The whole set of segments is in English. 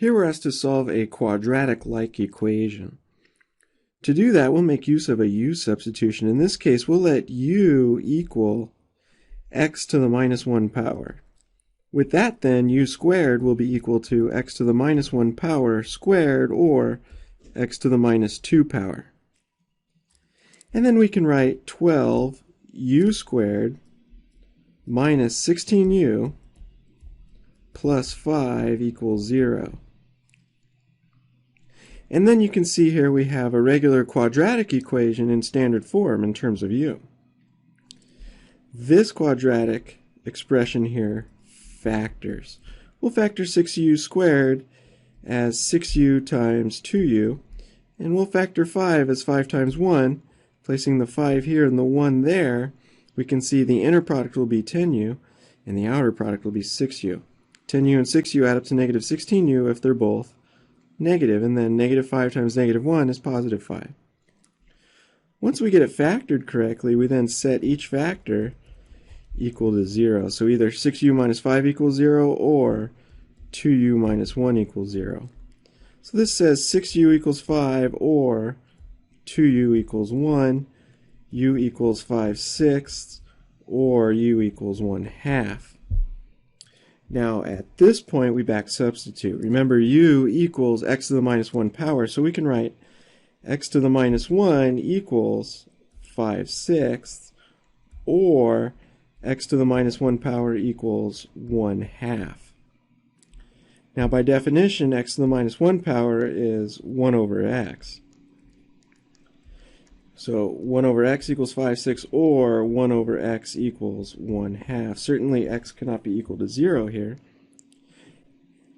Here we're asked to solve a quadratic-like equation. To do that, we'll make use of a u-substitution. In this case, we'll let u equal x to the minus 1 power. With that, then, u squared will be equal to x to the minus 1 power squared, or x to the minus 2 power. And then we can write 12u squared minus 16u plus 5 equals 0. And then you can see here we have a regular quadratic equation in standard form in terms of u. This quadratic expression here factors. We'll factor 6u squared as 6u times 2u, and we'll factor 5 as 5 times 1. Placing the 5 here and the 1 there, we can see the inner product will be 10u, and the outer product will be 6u. 10u and 6u add up to negative 16u if they're both negative, and then negative 5 times negative 1 is positive 5. Once we get it factored correctly, we then set each factor equal to 0. So either 6u minus 5 equals 0 or 2u minus 1 equals 0. So this says 6u equals 5 or 2u equals 1, u equals 5/6, or u equals 1/2. Now at this point we back substitute. Remember, u equals x to the minus 1 power, so we can write x to the minus 1 equals 5/6, or x to the minus 1 power equals 1/2. Now by definition, x to the minus 1 power is 1 over x. So 1 over x equals 5/6, or 1 over x equals 1/2. Certainly x cannot be equal to 0 here.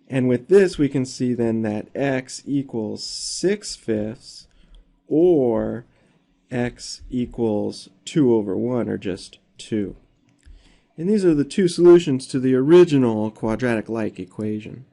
And with this we can see then that x equals 6/5, or x equals 2 over 1, or just 2. And these are the two solutions to the original quadratic-like equation.